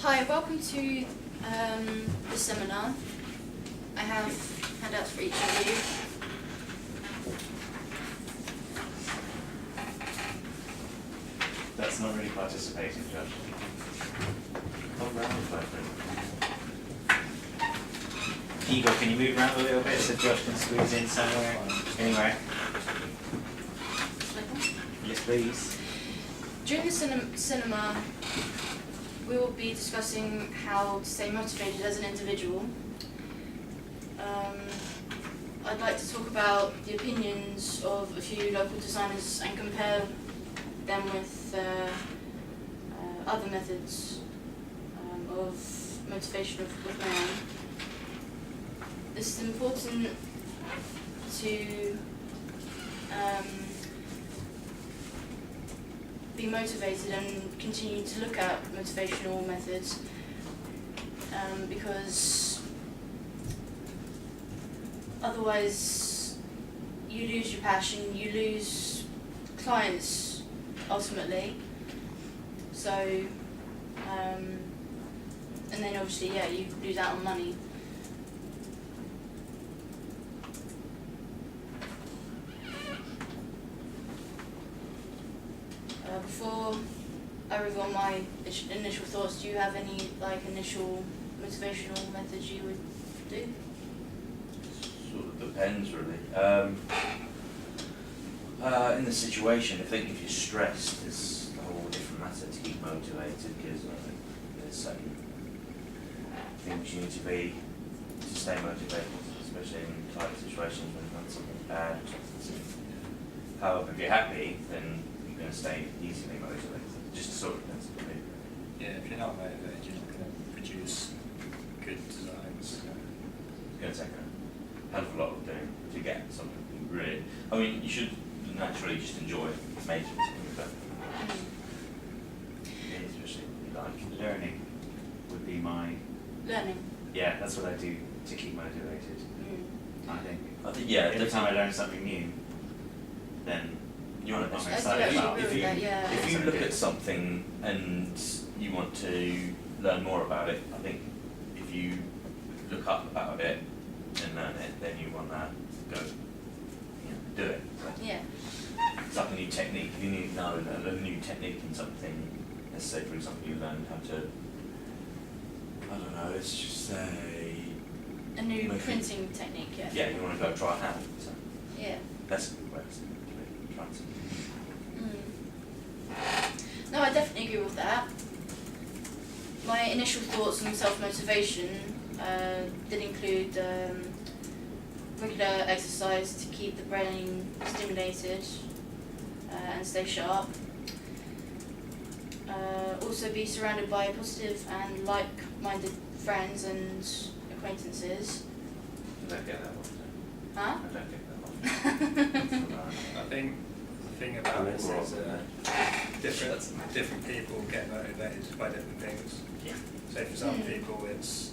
Hi, welcome to the seminar. I have handouts for each of you. That's not really participating, Josh. Come round, my friend. Igor, can you move around a little bit so Josh can squeeze in somewhere? Anyway. Yes, please. During the cinema, we will be discussing how to stay motivated as an individual. I'd like to talk about the opinions of a few local designers and compare them with other methods of motivation with my own. It's important to be motivated and continue to look at motivational methods because otherwise you lose your passion, you lose clients ultimately. So, and then obviously, yeah, you lose out on money. Before I reveal my initial thoughts, do you have any initial motivational methods you would do? Sort of depends, really. In the situation, I think if you're stressed, it's a whole different matter to keep motivated because there's certain things you need to be to stay motivated, especially in tight situations when you've done something bad. However, if you're happy, then you're going to stay easily motivated. Just sort of depends on the mood. Yeah, if you're not motivated, you're not going to produce good designs. It's going to take a hell of a lot of doing to get something really. I mean, you should naturally just enjoy making something, but yeah, especially if you like Learning would be my, Learning. yeah, that's what I do to keep motivated, I think. I think, yeah, Every time I learn something new, then you want to I'm I do excited actually about agree if with you, that, yeah. if you look at something and you want to learn more about it, I think if you look up about it and learn it, then you want to go, do it. Yeah. It's like a new technique. If you need to know a new technique in something, let's say for example you learn how to, I don't know, let's just say, A new Maybe. printing technique, yeah. yeah, you want to go try it out. So Yeah. that's a good way to try something. No, I definitely agree with that. My initial thoughts on self-motivation did include regular exercise to keep the brain stimulated and stay sharp. Also be surrounded by positive and like-minded friends and acquaintances. I don't get that one. Huh? I don't get that one. I think the thing about this is different people get motivated by different things. Yeah. So for some people it's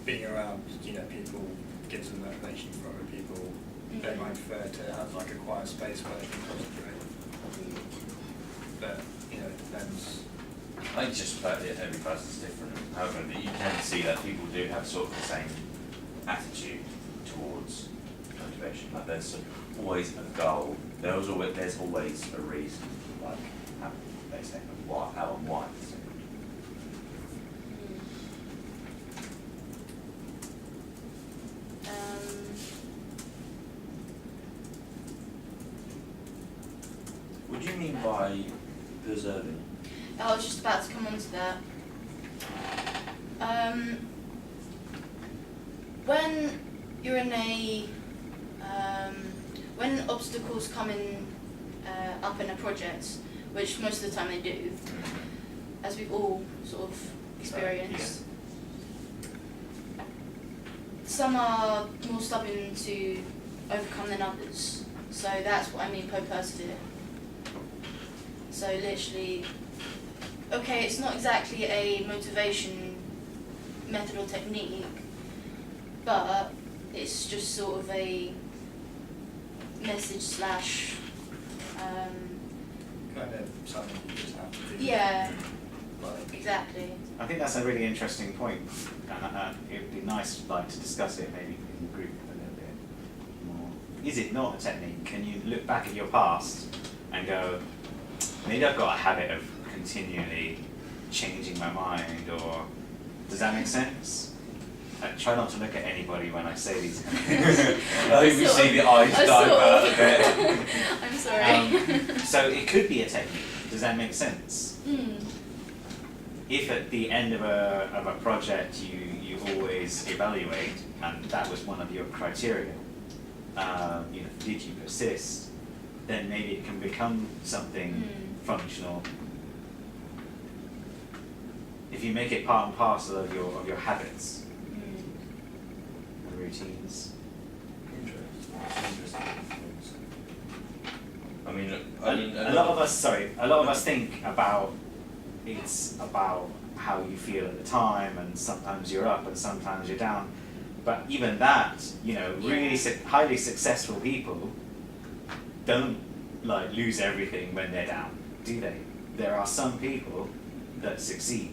being around, people gives them motivation. For other people, they might prefer to have like a quiet space where they can concentrate. But, it depends. I think just every person's different. However, you can see that people do have sort of the same attitude towards motivation. Like there's always a goal. There's always a reason. Like how they say why, how and why. So, what do you mean by preserving? I was just about to come on to that. When you're in when obstacles come up in a project, which most of the time they do, as we've all sort of experienced, some are more stubborn to overcome than others. So that's what I mean by persevere. So literally, okay, it's not exactly a motivation method or technique, but it's just sort of a message slash Kind of something you just have to do. yeah, Like, Exactly. I think that's a really interesting point, and it would be nice, like, to discuss it maybe in the group a little bit more. Is it not a technique? Can you look back at your past and go, maybe I've got a habit of continually changing my mind, or does that make sense? I try not to look at anybody when I say these kind of things. I think we see the eyes I divert a saw. bit. I'm sorry. So it could be a technique. Does that make sense? Mm. If at the end of a project you always evaluate, and that was one of your criteria, did you persist, then maybe it can become something functional. If you make it part and parcel of your habits and routines. Interesting. I mean, A lot of us think about it's about how you feel at the time, and sometimes you're up and sometimes you're down. But even that, really highly successful people don't like lose everything when they're down, do they? There are some people that succeed.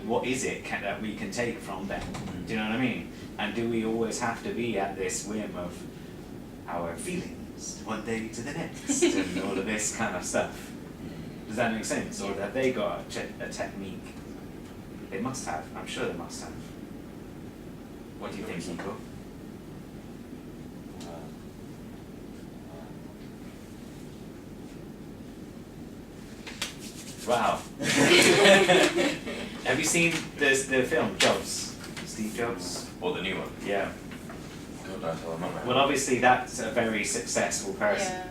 What is it that we can take from them? Do you know what I mean? And do we always have to be at this whim of our feelings one day to the next and all of this kind of stuff? Does that make sense? Or have they got a technique? They must have. I'm sure they must have. What do you think, Nico? Wow. Have you seen the film Jobs? Steve Jobs? Or the new one? Yeah. God knows how I'm not. Well, obviously that's a very successful person. Yeah.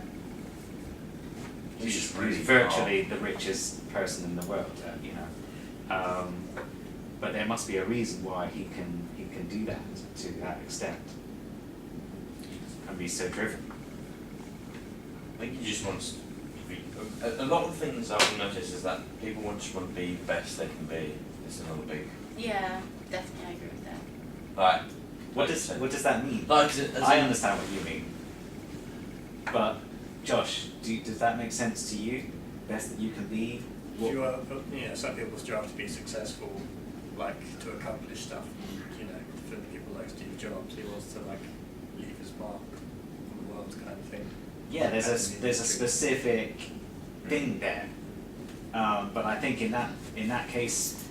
He's just really virtually the richest person in the world, but there must be a reason why he can do that to that extent and be so driven. I think he just wants to be. A lot of things I've noticed is that people just want to be the best they can be. It's another big. Yeah, definitely, I agree with that. Like, What does that mean? Like, I understand what you mean, but Josh, does that make sense to you? Best that you can be? If you are, some people strive to be successful, like to accomplish stuff. For people like Steve Jobs, he wants to like leave his mark on the world, kind of thing. Yeah, there's a specific thing there, but I think in that case,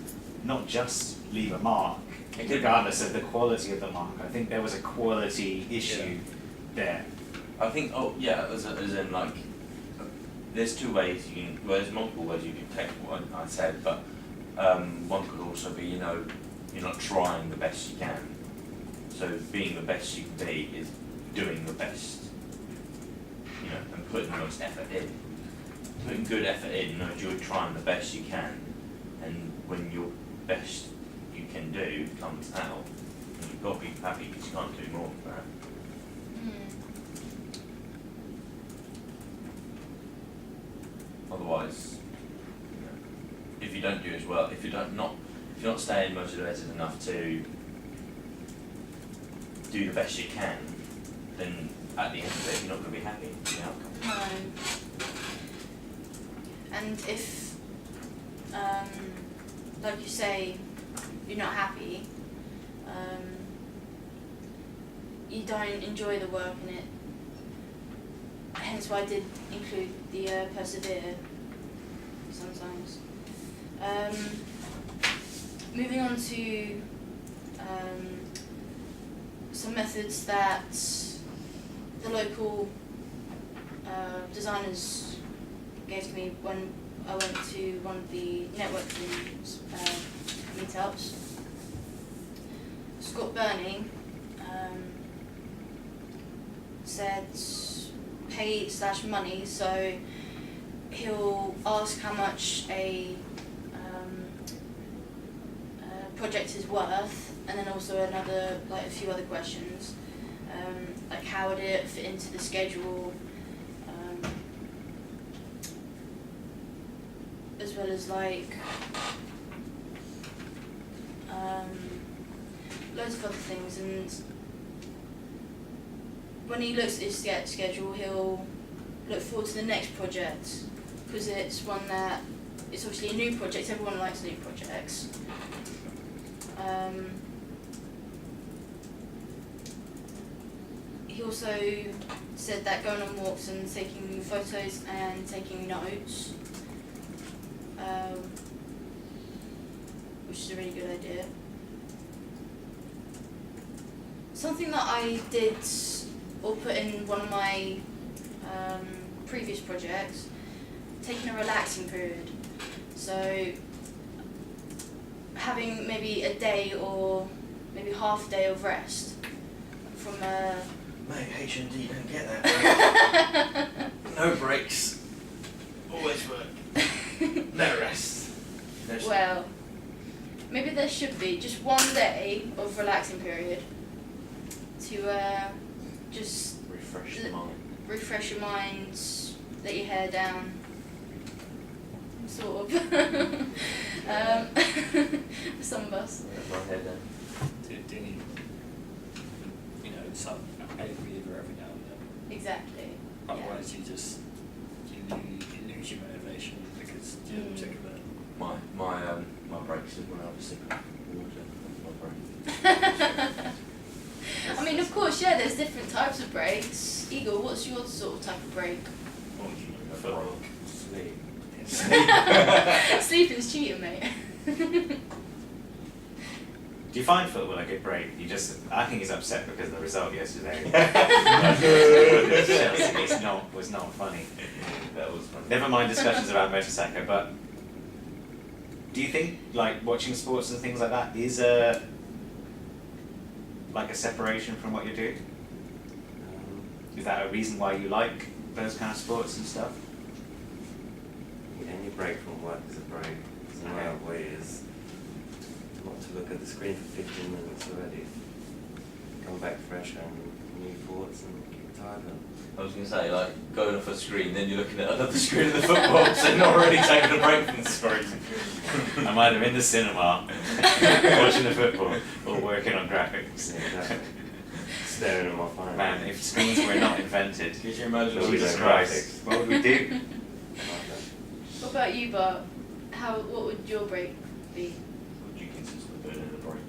not just leave a mark, regardless of the quality of the mark. I think there was a quality issue there. I think, as in like, there's two ways there's multiple ways you can take what I said, but one could also be, you're not trying the best you can. So being the best you can be is doing the best, and putting the most effort in. Putting good effort in, you're trying the best you can, and when your best you can do comes out, you've got to be happy because you can't do more than that. Otherwise, if you don't do as well, if you're not staying motivated enough to do the best you can, then at the end of it, you're not going to be happy with the outcome. No. And if, like you say, you're not happy, you don't enjoy the work in it. Hence why I did include the persevere sometimes. Moving on to some methods that the local designers gave to me when I went to one of the networking meetups. Scott Burney said pay/money, so he'll ask how much a project is worth, and then also a few other questions, like how would it fit into the schedule, as well as loads of other things. And when he looks at his schedule, he'll look forward to the next project because it's one that it's obviously a new project. Everyone likes new projects. He also said that going on walks and taking photos and taking notes, which is a really good idea. Something that I did or put in one of my previous projects, taking a relaxing period. So having maybe a day or maybe half a day of rest from Mate, H&D don't get that. No breaks. Always work. No rest. No sleep. well, maybe there should be just one day of relaxing period to just Refresh the mind. refresh your mind, let your hair down, sort of. Some of us. Let my head down. Do you need, some a breather every now and then? Exactly. Yeah. Otherwise, you lose your motivation because you're sick of it. My breaks is when I have a sip of water. That's my break. I mean, of course, yeah, there's different types of breaks. Eagle, what's your sort of type of break? What do you mean? Football. Sleep. Sleeping's cheating, mate. Do you find football a good break? I think he's upset because of the result yesterday. Chelsea was not funny. That was funny. Never mind discussions about Mertesacker, but do you think like watching sports and things like that is a separation from what you're doing? Is that a reason why you like those kind of sports and stuff? Any break from work is a break. There's no other way is not to look at the screen for 15 minutes already. Come back fresh and new thoughts and keep tired. I was going to say, like, going off a screen, then you're looking at another screen of the football, so you're not really taking a break from the screen. I'm either in the cinema, watching the football, or working on graphics. Yeah, exactly. Staring at my phone. Man, if screens were not invented, Could you imagine all Jesus these Christ, what would we do? What about you, Bart? What would your break be? What would you consider doing in a break?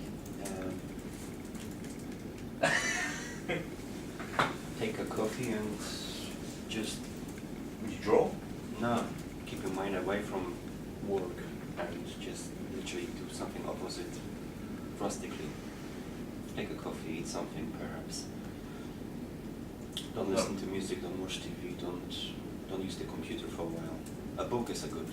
Take a coffee and just Would you draw? keep your mind away from work and just literally do something opposite drastically. Take a coffee, eat something perhaps. Don't listen to music, don't watch TV, don't use the computer for a while. A book is a good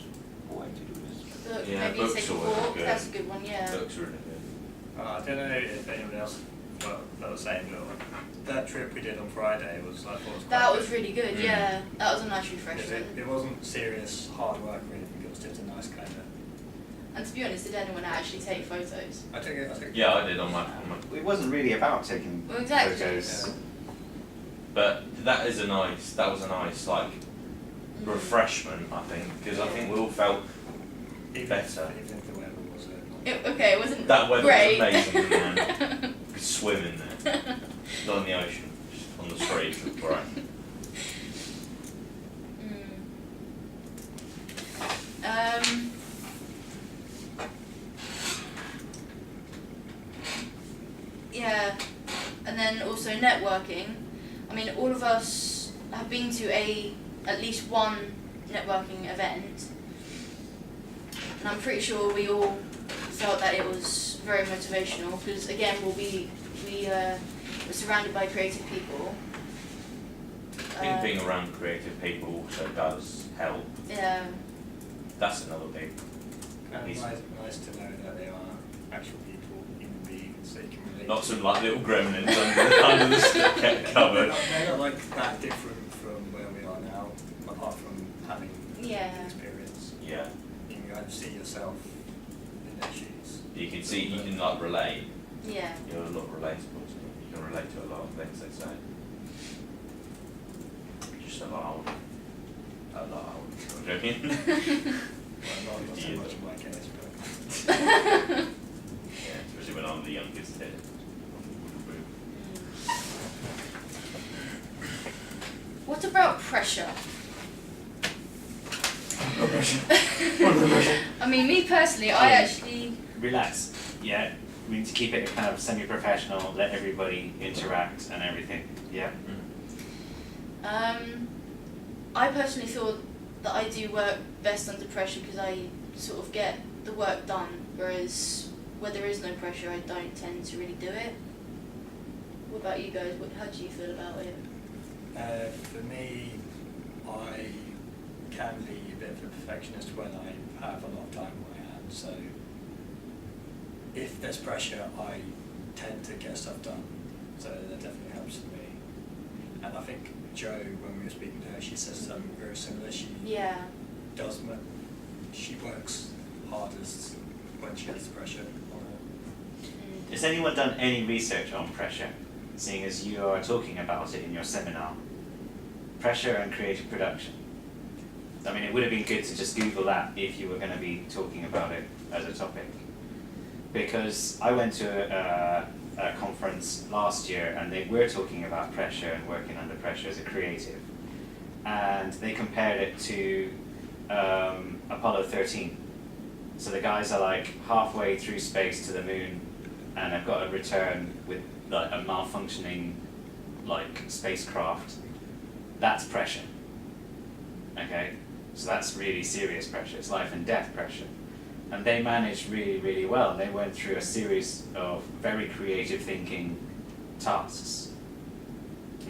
way to do this. Book, Yeah, maybe books take a are always walk. good. That's a good one, yeah. Looks really good. I don't know if anyone else felt the same, but that trip we did on Friday I thought was quite That good. was really good, Mm. yeah. That was a nice It, refreshment. it wasn't serious hard work or anything, it was just a nice kind of. And to be honest, did anyone actually take photos? I think Yeah, I did on my It wasn't really about taking Well, exactly. photos. Yeah. But that was a nice like refreshment, I think, because I think we all felt even better. Even if the weather was Okay, it wasn't That weather great. was amazing, man. You could swim in there, not in the ocean, just on the street. It was great. Yeah, and then also networking. I mean, all of us have been to at least one networking event, and I'm pretty sure we all felt that it was very motivational because again, we were surrounded by creative people. I think being around creative people also does help. Yeah. That's another big. and Easy. nice to know that they are actual people, human beings, so you can relate. Not some like little gremlins under the cupboard. They're not like that different from where we are now, apart from having Yeah. the experience. Yeah, You can kind of see yourself in their shoes. you can like relate. Yeah. You're a lot relatable to them. You can relate to a lot of things they say. Just a lot older. I'm joking. Well, not so Yeah. much in my case, but. Yeah, especially when I'm the youngest here. What about pressure? I mean, me personally, I actually. Relax. Yeah. We need to keep it kind of semi-professional. Let everybody interact and everything. Yeah. I personally feel that I do work best under pressure because I sort of get the work done, whereas where there is no pressure, I don't tend to really do it. What about you guys? How do you feel about it? For me, I can be a bit of a perfectionist when I have a lot of time on my hands. So if there's pressure, I tend to get stuff done. So that definitely helps for me. And I think Jo, when we were speaking to her, she says something very similar. She Yeah. she works hardest when she has the pressure on her. Has anyone done any research on pressure, seeing as you are talking about it in your seminar? Pressure and creative production. I mean, it would have been good to just Google that if you were going to be talking about it as a topic. Because I went to a conference last year and they were talking about pressure and working under pressure as a creative. And they compared it to Apollo 13. So the guys are like halfway through space to the moon and have got to return with like a malfunctioning like spacecraft. That's pressure. Okay? So that's really serious pressure. It's life and death pressure. And they managed really, really well. They went through a series of very creative thinking tasks.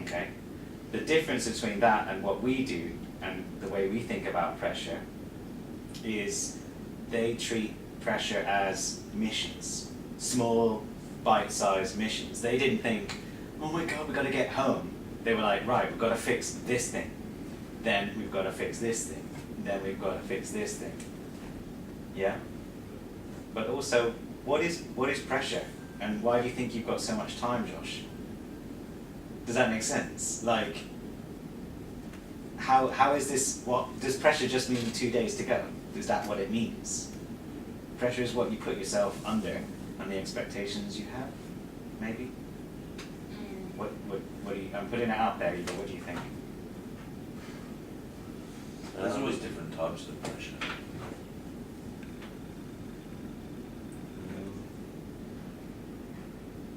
Okay? The difference between that and what we do and the way we think about pressure is they treat pressure as missions, small, bite-sized missions. They didn't think, oh my God, we've got to get home. They were like, right, we've got to fix this thing. Then we've got to fix this thing. Then we've got to fix this thing. Yeah? But also, what is pressure? And why do you think you've got so much time, Josh? Does that make sense? Like, how is this, what, does pressure just mean 2 days to go? Is that what it means? Pressure is what you put yourself under and the expectations you have, maybe? What do you, I'm putting it out there, Eva, what do you think? There's always different types of pressure.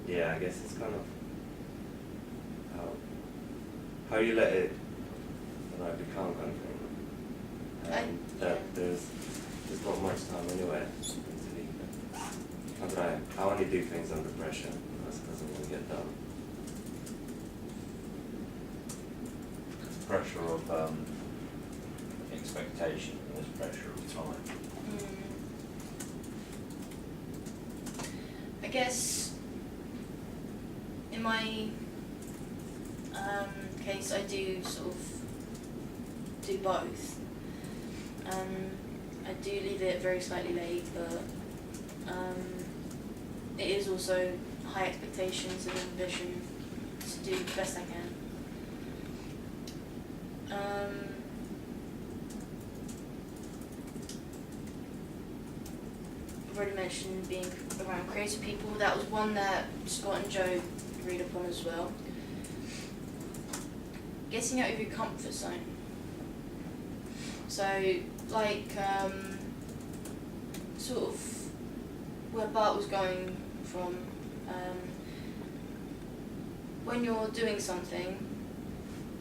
Yeah, I guess it's kind of how you let it become kind of thing. And that there's not much time anyway. I only do things under pressure. That's because I want to get done. There's pressure of expectation, and there's pressure of time. I guess in my case, I do sort of do both. I do leave it very slightly late, but it is also high expectations and ambition to do the best I can. I've already mentioned being around creative people. That was one that Scott and Jo agreed upon as well. Getting out of your comfort zone. So, like, sort of where Bart was going from, when you're doing something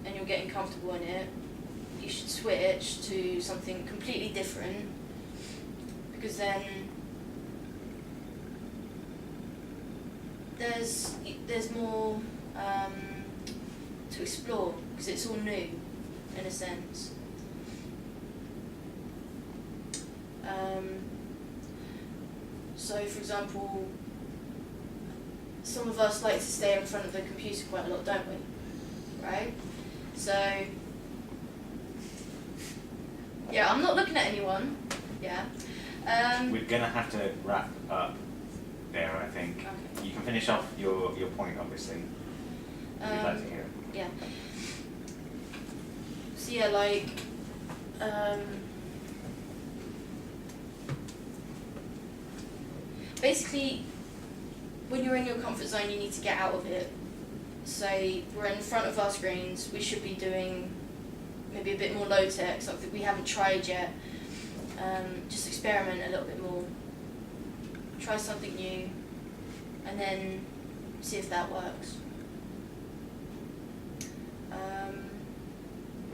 and you're getting comfortable in it, you should switch to something completely different, because then there's more to explore, because it's all new in a sense. So for example, some of us like to stay in front of the computer quite a lot, don't we? Right? So yeah, I'm not looking at anyone. Yeah. We're gonna have to wrap up there, I think. Okay. You can finish off your point, obviously. If you'd like to hear it. Yeah. So yeah, like, basically, when you're in your comfort zone, you need to get out of it. Say we're in front of our screens, we should be doing maybe a bit more low tech, something we haven't tried yet. just experiment a little bit more, try something new, and then see if that works. We're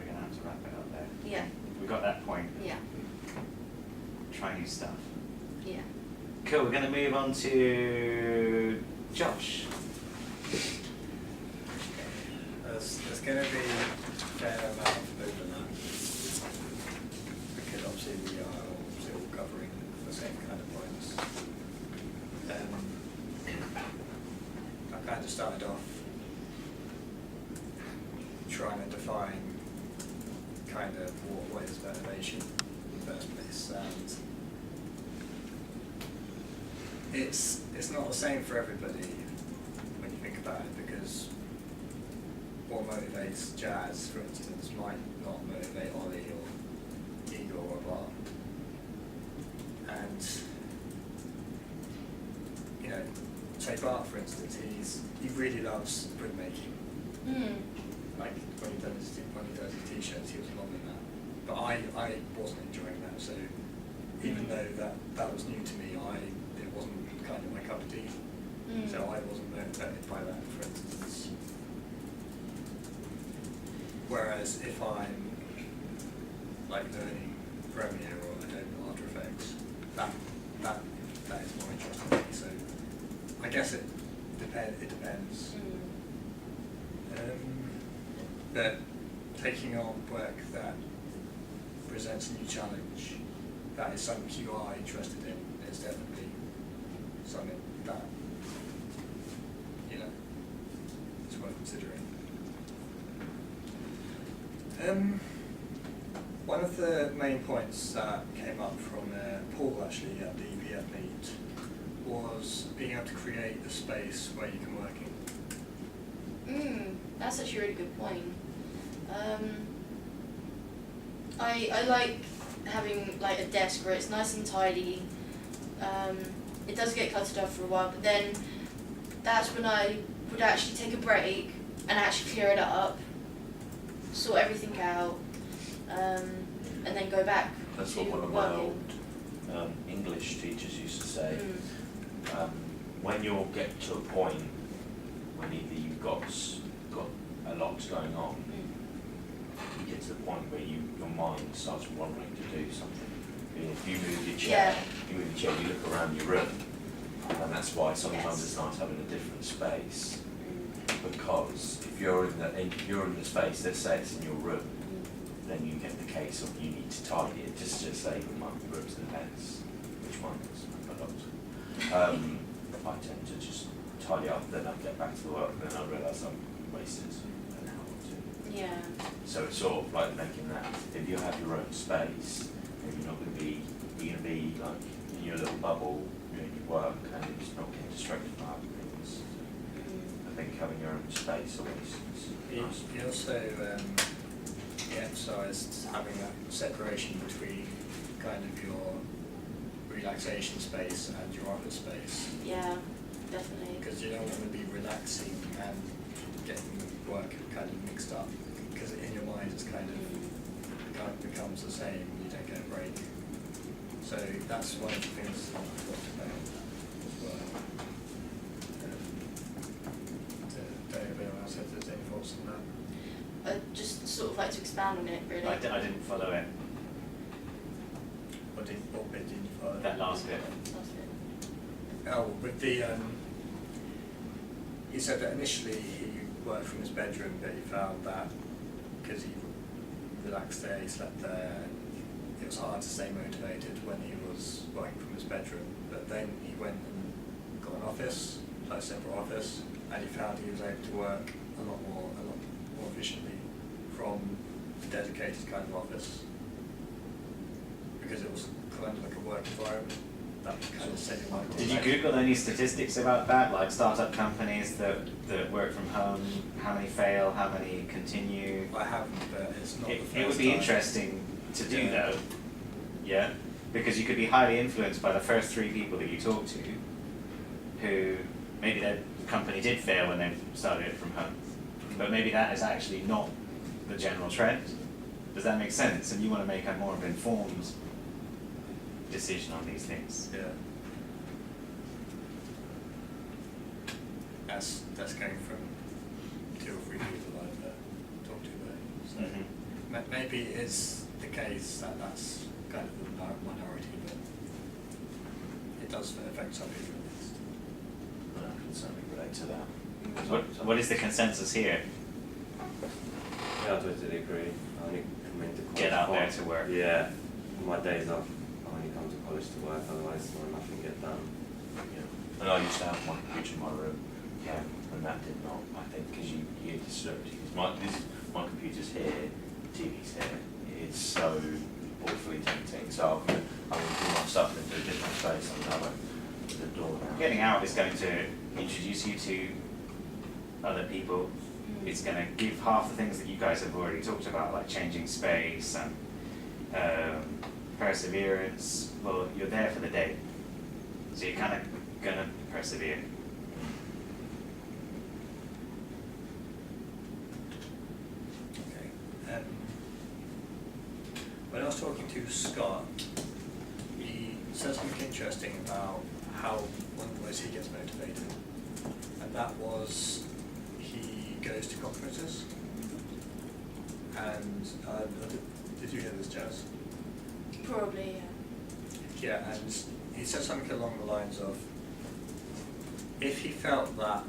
gonna have to wrap it up there. Yeah, We got that point. yeah, Try new stuff. yeah. Cool. We're gonna move on to Josh. There's going to be a fair amount of overlap because obviously we are all still covering the same kind of points. I kind of started off trying to define kind of what is motivation in the first place, and it's not the same for everybody when you think about it, because what motivates Jazz, for instance, might not motivate Ollie or Igor or Bart. And, you know, say Bart, for instance, he really loves printmaking. Mm. Like when he does his t-shirts, he was loving that. But I wasn't enjoying that, so even though that was new to me, it wasn't kind of my cup of tea. Mm. So I wasn't motivated by that, for instance. Whereas if I'm like learning Premiere or Adobe After Effects, that is more interesting to me. So I guess it depends. But taking on work that presents a new challenge, that is something you are interested in, is definitely something that, you know, is worth considering. One of the main points that came up from Paul actually at the EPF meet was being able to create a space where you can work in. That's actually a really good point. I like having like a desk where it's nice and tidy. It does get cluttered up for a while, but then that's when I would actually take a break and actually clear it up, sort everything out, and then go back That's to what one of my working. old English teachers used to say. When you get to a point when either you've got a lot going on, you get to the point where your mind starts wandering to do something. If you move your chair, you look around your room, and that's why sometimes it's nice having a different space. Because if you're in the space, let's say it's in your room, then you get the case of you need to tidy it. Just say my room's the mess, which mine is a lot. I tend to just tidy up, then I get back to the work, then I realise I'm wasted an hour or two. Yeah. So it's sort of like making that, if you have your own space, then you're going to be like in your little bubble doing your work and you're just not getting distracted by other things. I think having your own space always is nice. He also emphasised having that separation between kind of your relaxation space and your office space. Yeah, definitely. Because you don't want to be relaxing and getting work kind of mixed up, because in your mind it's kind of becomes the same, you don't get a break. So that's one of the things that I've talked about as well. Don't know if anyone else has any thoughts on that. I'd just sort of like to expand on it, really. I didn't follow it. What bit did you follow? That last bit. That's it. Oh, with the, he said that initially he worked from his bedroom, but he found that because he relaxed there, he slept there, and it was hard to stay motivated when he was working from his bedroom. But then he went and got an office, like a separate office, and he found he was able to work a lot more efficiently from a dedicated kind of office, because it was kind of like a work environment. That kind of set him up. Did you Google any statistics about that, like startup companies that work from home, how many fail, how many continue? I haven't, but it's not the first It would be time. interesting to do Yeah. though, yeah? Because you could be highly influenced by the first 3 people that you talk to, who maybe their company did fail when they started it from home, but maybe that is actually not the general trend. Does that make sense? And you want to make a more of informed decision on these things. Yeah. That's going from 2 or 3 people I've talked to there. So Mhm. maybe it's the case that that's kind of the minority, but it does affect some people. Well, I can certainly relate to that. What is the consensus here? Yeah, I totally agree. I only come into college. Get out there for- to work. Yeah. My days off, I only come to college to work, otherwise nothing get done. Yeah. And I used to have my computer in my room, and that did not, I think, because you hear the celebrities. My computer's here, TV's here. It's so awfully tempting. So I'm going to do my stuff into a different space. I'm going to have the door now. Getting out is going to introduce you to other people. It's going to give half the things that you guys have already talked about, like changing space and perseverance. Well, you're there for the day, so you're kind of going to persevere. Okay. When I was talking to Scott, he said something interesting about how one of the ways he gets motivated, and that was he goes to conferences. And did you hear this, Jazz? Probably, yeah. Yeah, and he said something along the lines of, if he felt that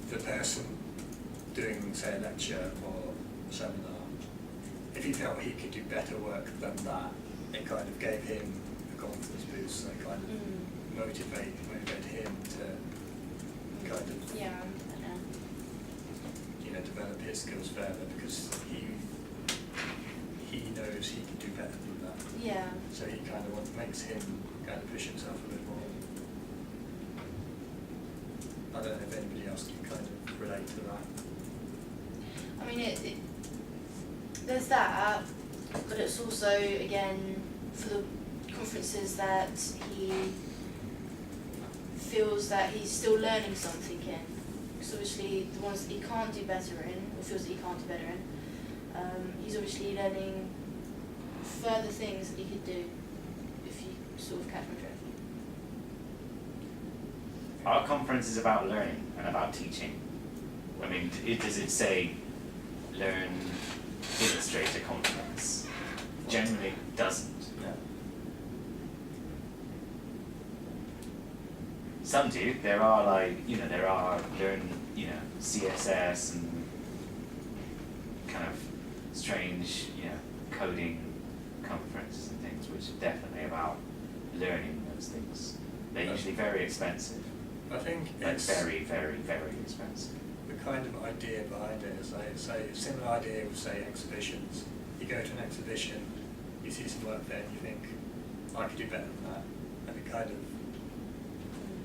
the person doing, say, a lecture or a seminar, if he felt he could do better work than that, it kind of gave him a confidence boost, and it kind of motivated him to kind of, Yeah, I know. develop his skills further, because he knows he can do better than that. Yeah. So he kind of makes him kind of push himself a bit more. I don't know if anybody else can kind of relate to that. I mean, there's that, but it's also, again, for the conferences that he feels that he's still learning something in. Because obviously the ones that he can't do better in, or feels that he can't do better in, he's obviously learning further things that he could do, if you sort of catch my drift. Our conference is about learning and about teaching. I mean, does it say learn illustrator conference? Generally it doesn't. Yeah. Some do. There are there are learn, CSS and kind of strange, coding conferences and things, which are definitely about learning those things. They're usually very expensive. I think Like it's very, very, very expensive. the kind of idea behind it is like, say, a similar idea with, say, exhibitions. You go to an exhibition, you see some work there, and you think, I could do better than that. And it kind of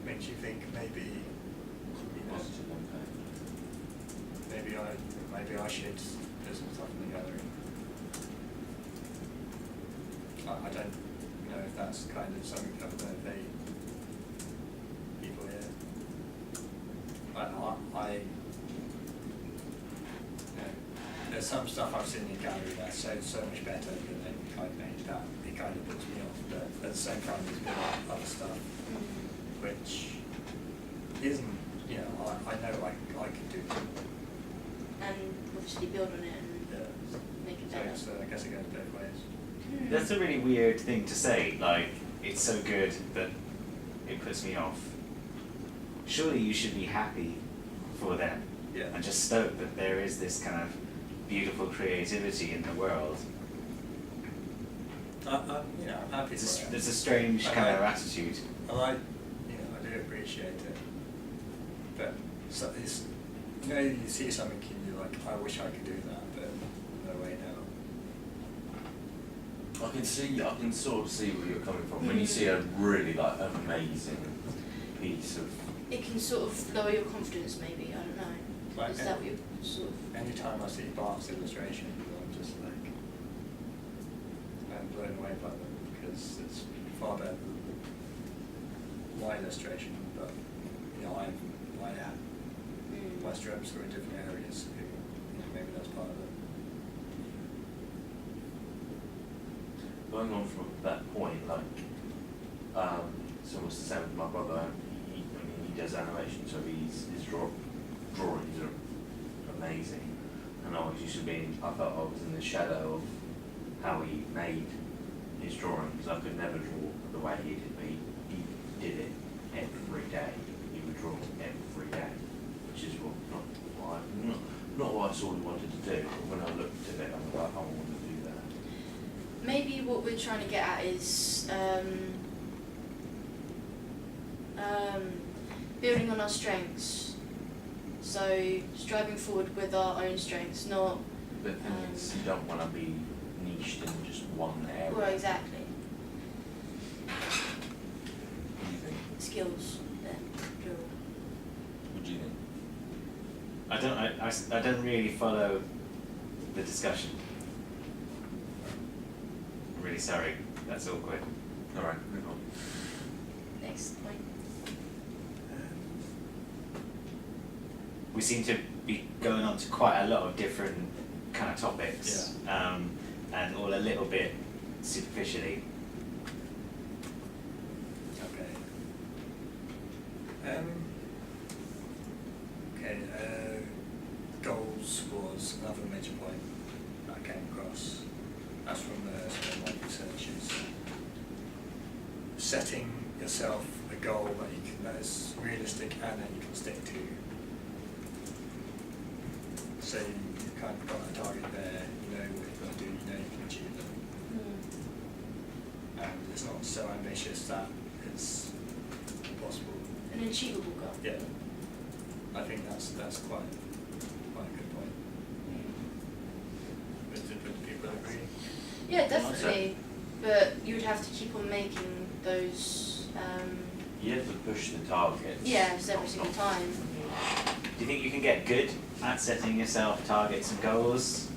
makes you think maybe, Positive impact. maybe I should do some stuff in the gallery. I don't know if that's kind of something that would motivate people here. There's some stuff I've seen in the gallery that's so much better than I've made that it kind of puts me off. But at the same time, there's been other stuff which isn't, I know I can do. And obviously build on it and Yeah. make it So better. it's, I guess it goes both ways. That's a really weird thing to say, like, it's so good that it puts me off. Surely you should be happy for them. Yeah. And just stoked that there is this kind of beautiful creativity in the world. I'm happy It's for it. a strange kind of attitude. I do appreciate it. But so it's, you see something and you're like, I wish I could do that, but no way now. I can sort of see where you're coming from. When you see a really amazing piece of, It can sort of lower your confidence, maybe. I don't know. Like, Is that what you're sort of? Anytime I see Bart's illustration, I'm just like, I'm blown away by them because it's far better than my illustration. But my strengths are in different areas. So, maybe that's part of it. going on from that point, like, it's almost the same with my brother. He does animation, so his drawings are amazing. And I always used to be, I felt I was in the shadow of how he made his drawings. I could never draw the way he did, but he did it every day. He would draw every day, which is not what I sort of wanted to do. But when I looked at it, I was like, I want to do that. Maybe what we're trying to get at is building on our strengths. So striving forward with our own strengths, not. The thing is, you don't want to be niched in just one area. Well, exactly. What do you think? Skills, then, plural. What do you think? I don't really follow the discussion. I'm really sorry, that's awkward. Alright, move on. Next point. We seem to be going on to quite a lot of different kind of topics, and all a little bit superficially. Okay. Goals was another major point that I came across. That's from some of my researchers. Setting yourself a goal that is realistic and that you can stick to. So you've kind of got a target there, you know what you've got to do, you know you can achieve it. And it's not so ambitious that it's impossible. An achievable goal. Yeah, I think that's quite a good point. Would people agree? Yeah, definitely. But you would have to keep on making those. You have to push the targets. Yeah, every single time. Do you think you can get good at setting yourself targets and goals?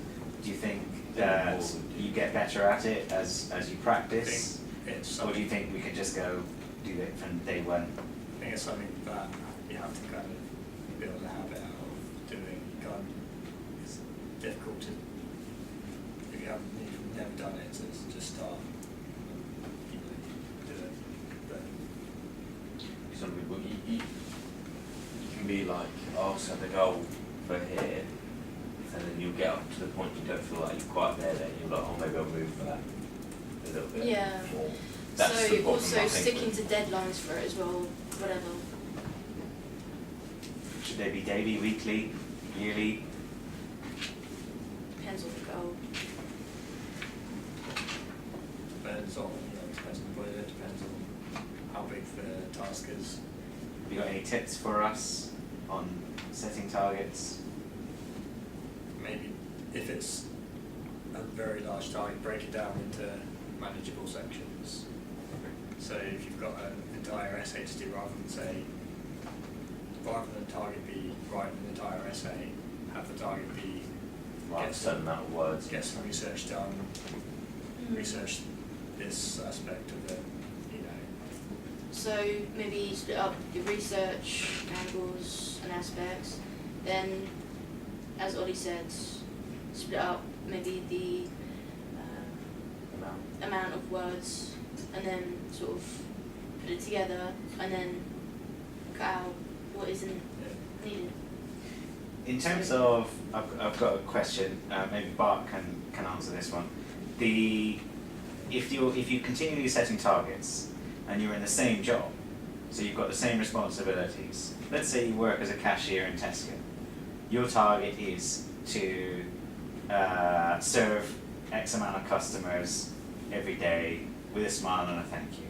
Do you think that you get better at it as you practice? It's Or do you think we can just go do it from day one? I think it's something that you have to kind of build a habit out of doing. It's difficult to, if you've never done it, to just start, do it. But Some people, you can be like, I'll set the goal for here, and then you'll get up to the point you don't feel like you're quite there, then you're like, oh, maybe I'll move for that a little bit Yeah. more. That's the So problem, also I think, sticking with- to deadlines for it as well, whatever. Should they be daily, weekly, yearly? Depends on the goal. depends on, depends on the budget, depends on how big the task is. Have you got any tips for us on setting targets? Maybe if it's a very large target, break it down into manageable sections. So if you've got an entire essay to do, rather than the target be write an entire essay, have the target be Like a certain amount of words. get some research done, research this aspect of it, So maybe split up your research angles and aspects. Then, as Ollie said, split up maybe the amount of words, and then sort of put it together, and then cut out what isn't needed. In terms of, I've got a question. Maybe Bart can answer this one. If you continually setting targets and you're in the same job, so you've got the same responsibilities. Let's say you work as a cashier in Tesco. Your target is to serve X amount of customers every day with a smile and a thank you.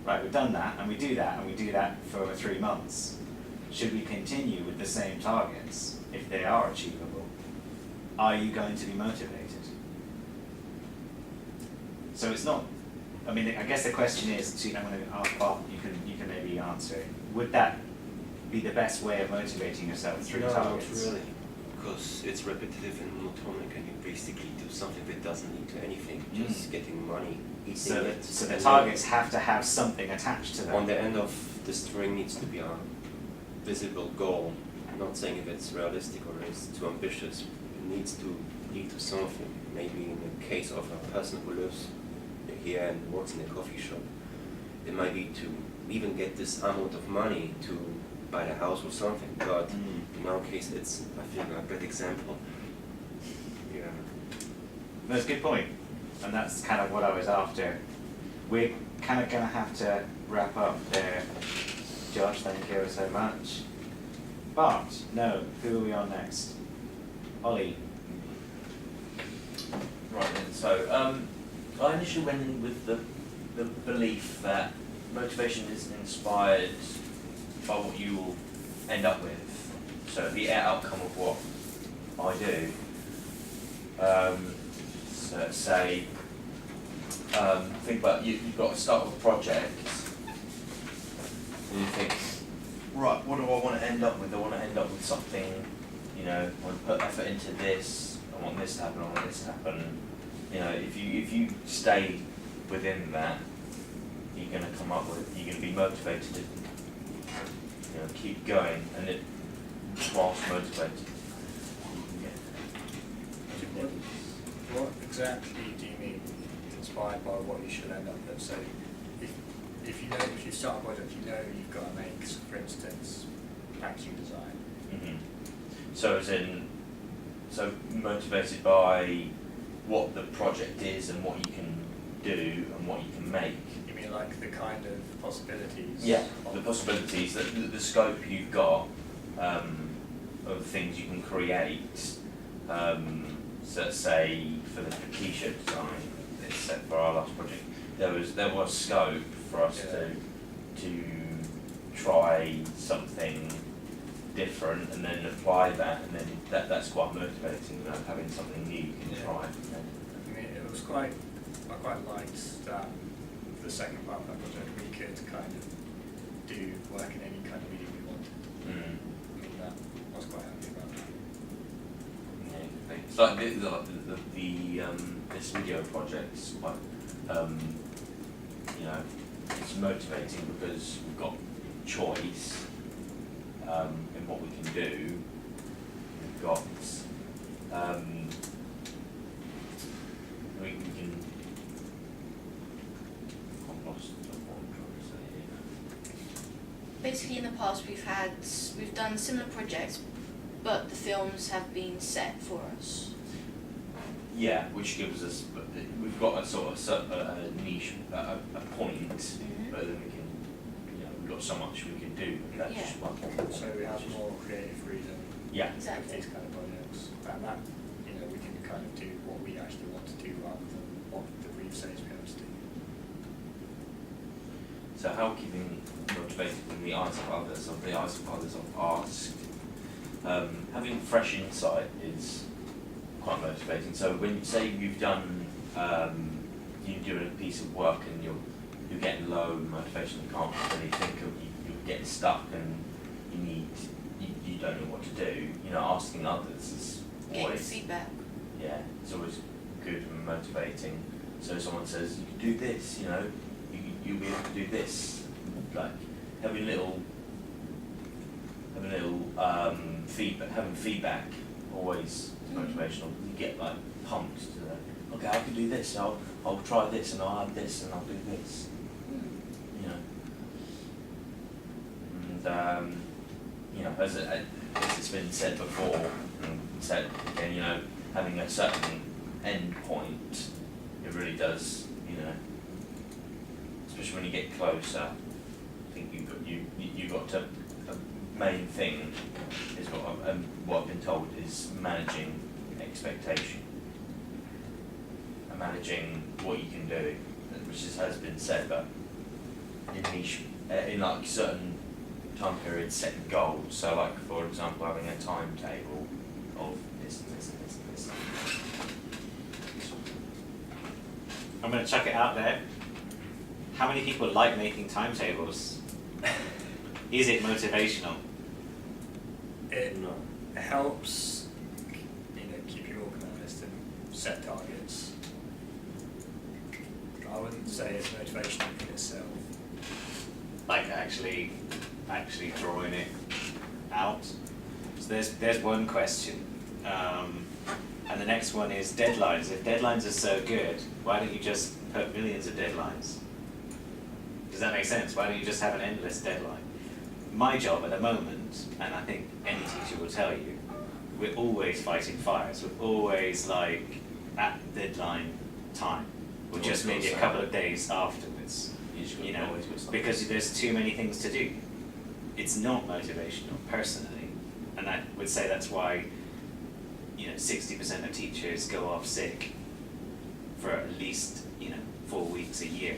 Right, we've done that, and we do that for 3 months. Should we continue with the same targets if they are achievable? Are you going to be motivated? So it's not, I mean, I guess the question is, I'm going to ask Bob, you can maybe answer it. Would that be the best way of motivating yourself through targets? Not really, because it's repetitive and monotonic, and you basically do something that doesn't lead to anything, just getting money, eating So it. the and targets have to have something attached to then them. on the end of the string needs to be a visible goal. I'm not saying if it's realistic or it's too ambitious. It needs to lead to something. Maybe in the case of a person who lives here and works in a coffee shop. It might be to even get this amount of money to buy a house or something, but in our case, it's, I think, a great example. Yeah. That's a good point, and that's kind of what I was after. We're kind of going to have to wrap up there. Josh, thank you ever so much. But, no, who are we on next? Ollie. Right then, so I initially went in with the belief that motivation is inspired by what you will end up with. So the outcome of what I do. So say, think about you've got to start with a project, and you think, right, what do I want to end up with? I want to end up with something, you know, I want to put effort into this, I want this to happen, I want this to happen. You know, if you stay within that, you're going to come up with, you're going to be motivated to, you know, keep going, and it, whilst motivated, you can get. What exactly do you mean inspired by what you should end up with? So if you know, if you start a project, you know you've got to make, for instance, packaging design. Mm-hmm. So as in, so motivated by what the project is and what you can do and what you can make. You mean like the kind of possibilities? Yeah, the possibilities, the scope you've got of things you can create. So say for the t-shirt design, it's set for our last project. There was scope for us to try something different and then apply that, and then that's quite motivating, you know, having something new you can try. I mean, it was I quite liked that the second part of that project we could kind of do work in any kind of medium we wanted. I mean, I was quite happy about that. Yeah, it's like this video project is quite, you know, it's motivating because we've got choice in what we can do. We've got we can. I've lost what I'm trying to say here. Basically, in the past, we've done similar projects, but the films have been set for us. Yeah, which gives us, we've got a sort of a niche, a point, but then we can, you know, we've got so much we can do, and that's just one point. So we have more creative freedom Yeah. with Exactly. these kind of projects, and that, you know, we can kind of do what we actually want to do rather than what the brief says we have to do. So how keeping motivated in the eyes of others, I've asked, having fresh insight is quite motivating. So when you say you've done, you're doing a piece of work and you're getting low motivation, you can't really think of, you're getting stuck and you don't know what to do, you know, asking others is Getting always, feedback. yeah, it's always good and motivating. So someone says, you can do this, you know, you'll be able to do this, like having little feedback always motivational. You get like pumped to the, okay, I can do this, I'll try this and I'll add this and I'll do this, you know. And you know, as it's been said before, and said again, you know, having a certain end point, it really does, you know, especially when you get closer. I think you've got to, the main thing is what I've been told is managing expectation and managing what you can do, which has been said, but in niche, in like certain time periods, setting goals. So like, for example, having a timetable of this and this and this and this. I'm going to chuck it out there. How many people like making timetables? Is it motivational? It No. helps, you know, keep you organised and set targets. I wouldn't say it's motivational in itself. Like actually drawing it out. So there's one question. And the next one is deadlines. If deadlines are so good, why don't you just put millions of deadlines? Does that make sense? Why don't you just have an endless deadline? My job at the moment, and I think any teacher will tell you, we're always fighting fires. We're always like at deadline time, or just maybe a couple of days afterwards. You know, because there's too many things to do. It's not motivational, personally, and I would say that's why, you know, 60% of teachers go off sick for at least, you know, 4 weeks a year.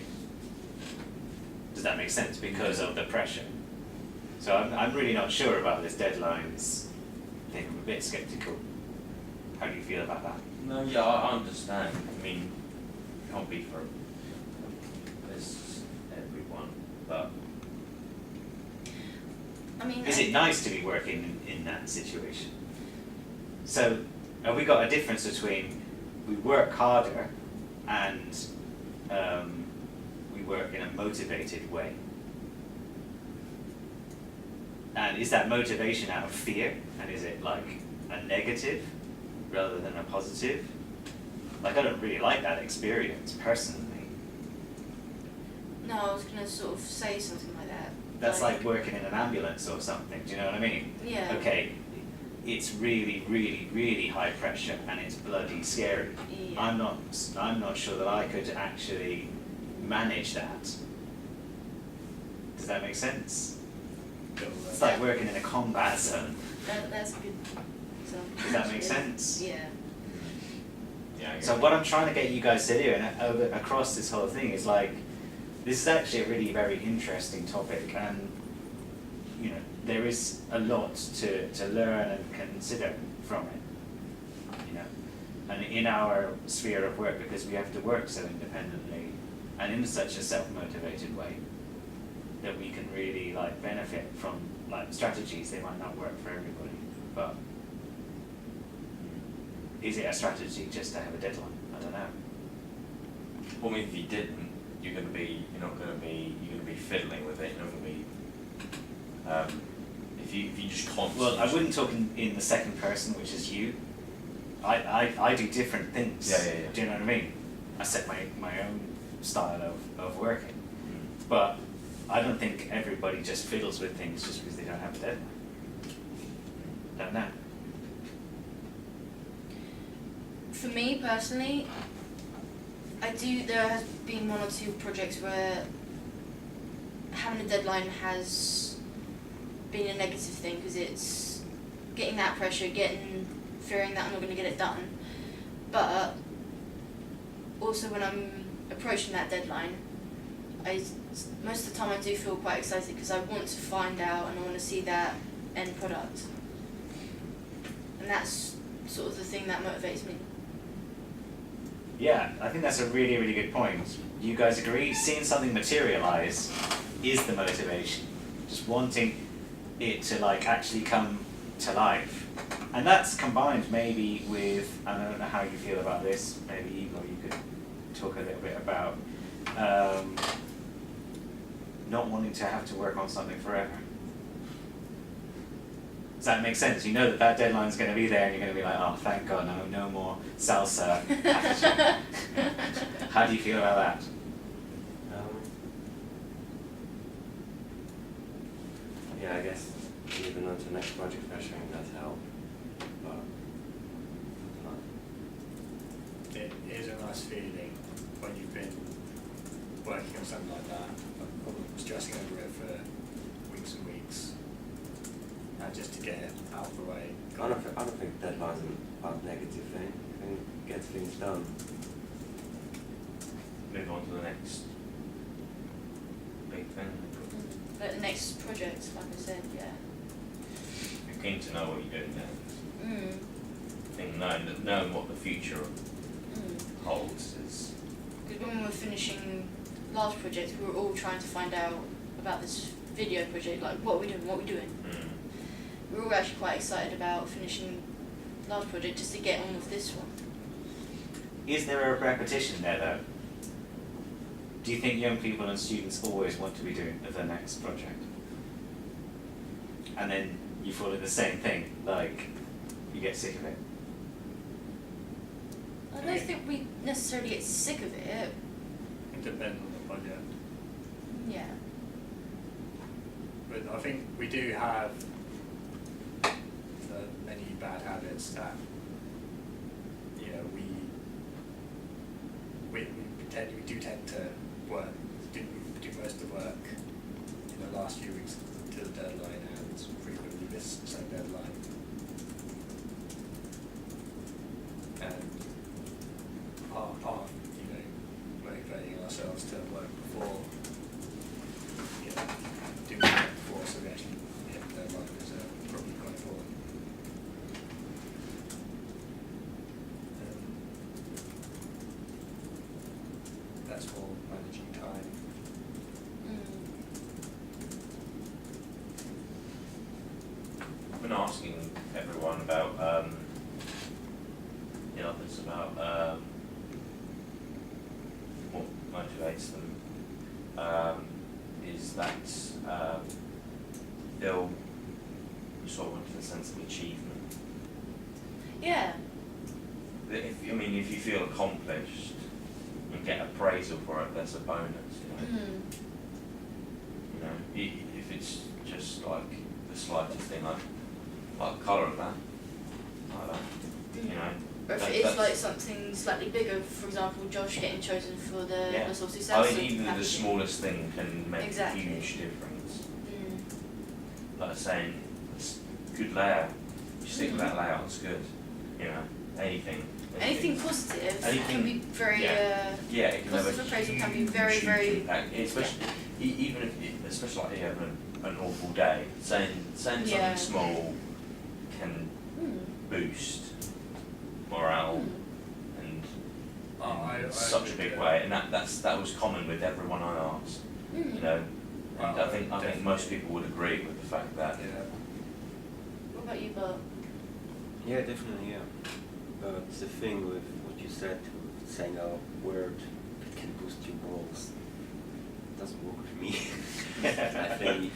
Does that make sense? Because of the pressure. So I'm really not sure about this deadlines thing. I'm a bit skeptical. How do you feel about that? No, yeah, I understand. I mean, it can't be for this everyone, but I mean, Is it nice to be working in that situation? So, have we got a difference between we work harder and we work in a motivated way? And is that motivation out of fear? And is it like a negative rather than a positive? Like, I don't really like that experience personally. No, I was gonna sort of say something like that. That's like working in an ambulance or something, do you know what I mean? Yeah. Okay, it's really, really, really high pressure and it's bloody scary. Yeah. I'm not sure that I could actually manage that. Does that make sense? It's like working in a combat zone. That's a good example. Does that make sense? Yeah. yeah. I get So it. what I'm trying to get you guys to do, and across this whole thing, is like, this is actually a really very interesting topic, and you know there is a lot to learn and consider from it. You know, and in our sphere of work, because we have to work so independently and in such a self-motivated way, that we can really like benefit from like strategies. They might not work for everybody, but is it a strategy just to have a deadline? I don't know. Well, I mean, if you didn't, you're going to be fiddling with it. You're not going to be. If you just constantly. Well, I wouldn't talk in the second person, which is you. I do different things. Yeah, yeah, yeah. Do you know what I mean? I set my own style of working. Mm. But I don't think everybody just fiddles with things just because they don't have a deadline. Don't know. For me personally, there has been one or two projects where having a deadline has been a negative thing because it's getting that pressure, fearing that I'm not going to get it done. But also when I'm approaching that deadline, most of the time I do feel quite excited because I want to find out and I want to see that end product. And that's sort of the thing that motivates me. Yeah, I think that's a really, really good point. Do you guys agree? Seeing something materialize is the motivation. Just wanting it to like actually come to life. And that's combined maybe with, I don't know how you feel about this, maybe Igor, you could talk a little bit about not wanting to have to work on something forever. Does that make sense? You know that deadline's going to be there and you're going to be like, oh, thank God, no more salsa packaging. How do you feel about that? Yeah, I guess moving on to the next project pressuring does help, but It is a nice feeling when you've been working on something like that, stressing over it for weeks and weeks, and just to get it out of the way. I don't think deadlines are a negative thing. I think it gets things done. Move on to the next big thing. But the next project, like I said, yeah. You're keen to know what you're doing next. I think knowing what the future holds is. Because when we were finishing last project, we were all trying to find out about this video project, like what are we doing? We were all actually quite excited about finishing last project just to get on with this one. Is there a repetition there though? Do you think young people and students always want to be doing the next project? And then you fall in the same thing, like you get sick of it? I don't think we necessarily get sick of it. It depends on the budget. Yeah. But I think we do have many bad habits that, you know, we do tend to do most of the work in the last few weeks to the deadline and frequently miss the same deadline. And part of, you know, motivating ourselves to work before, you know, doing the work before so we actually hit the deadline is probably quite important. That's for managing time. I've been asking everyone about, the others about what motivates them. Is that they'll sort of want the sense of achievement. Yeah. That if you feel accomplished and get appraisal for it, that's a bonus. You know. You know, if it's just like the slightest thing, like the colour of that, like that, you know. Or if that- it is that's- like something slightly bigger, for example, Josh getting chosen for the Yeah. Resources I South. mean, even the smallest thing can make Exactly. a huge difference. Like saying, it's good layout, you stick with that layout, it's good. You know, anything. Anything positive can Anything- be very Yeah, it can have positive a appraisal huge, can be very, huge very impact, especially even if, especially like you have an awful day, saying something Yeah. small can boost morale and I in such a agree big with way, and that was common with everyone I asked. You know, and I think most people would agree with the fact that. Yeah. What about you, Bert? Yeah, definitely, yeah. But the thing with what you said, saying a word that can boost your morals, doesn't work with me. I think.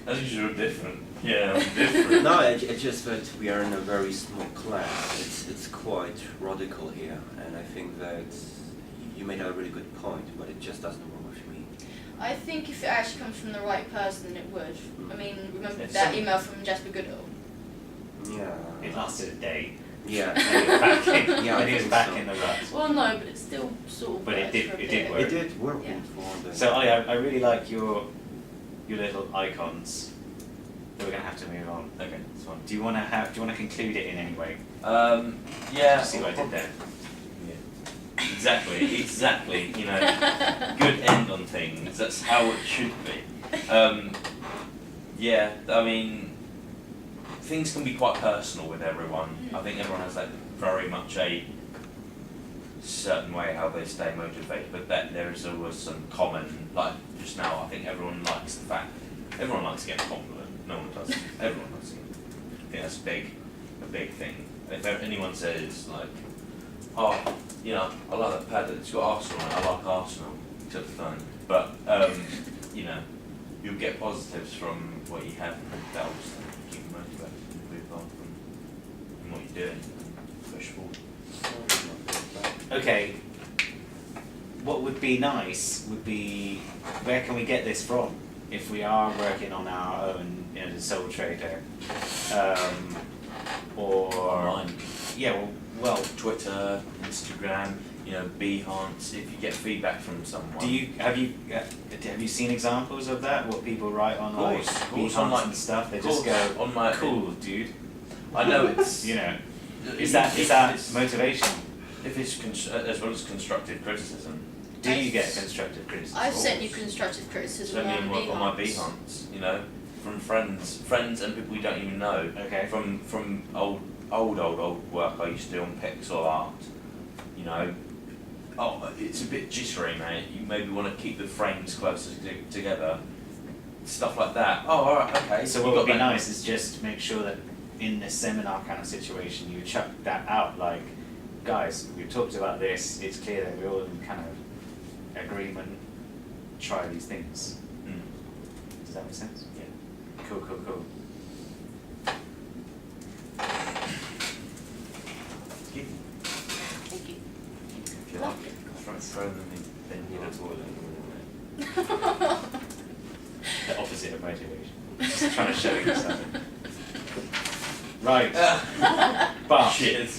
As usual, different. Yeah, different. No, it's just that we are in a very small class. It's quite radical here, and I think that you made a really good point, but it just doesn't work with me. I think if it actually comes from the right person, then it would. I mean, remember It's that some- email from Jasper Goodall? Yeah. It lasted a day. Yeah. And he was back in, Yeah, I and he was think back so. in the rut. Well, no, but it still sort of But it works did- for a it did bit. work. It did work Yeah. for the. So Ollie, I really like your little icons. But we're gonna have to move on. Okay, that's fine. Do you wanna conclude it in any way? Yeah. See what I did there? Yeah. Exactly. You know, good end on things. That's how it should be. Yeah. I mean, things can be quite personal with everyone. I think everyone has like very much a certain way how they stay motivated, but that there is always some common. Like just now, I think everyone likes the fact. Everyone likes to get a compliment. No one does. Everyone does. I think that's a big thing. If anyone says like, oh, you know, I like that pad that's got Arsenal on it, I like Arsenal, except for time. But, you know, you'll get positives from what you have, and that will just keep you motivated and move on from what you're doing and push forward. Okay. What would be nice would be, where can we get this from? If we are working on our own, you know, as a sole trader, or Online. yeah, well, Twitter, Instagram, you know, Behance, if you get feedback from someone. have you seen examples of that? What people write on like Of course, Behance on, like, and stuff? They of just course, go, on my cool, dude. I know it's You know, if is that it's- motivation? if it's as well as constructive criticism. Do you get constructive criticism? I've sent you constructive criticism Certainly on my Behance. Behance, you know, from friends and people we don't even know. Okay. From old work I used to do on pixel art, you know. Oh, it's a bit jittery, mate. You maybe want to keep the frames closer together. Stuff like that. Oh, alright, okay. So you what got would be that. nice is just make sure that in this seminar kind of situation you chuck that out, like, guys, we've talked about this, it's clear that we're all in kind of agreement, try these things. Mm. Does that make sense? Yeah. Cool. Throw them in the toilet. The opposite of motivation. Just trying to show you something. Right. But Shit.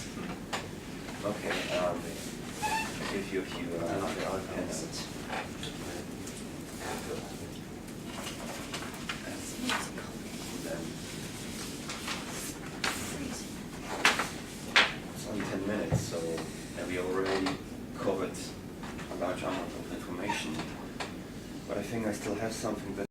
Okay, I'll give you a few hints. Then it's only 10 minutes, so we already covered a large amount of information. But I think I still have something that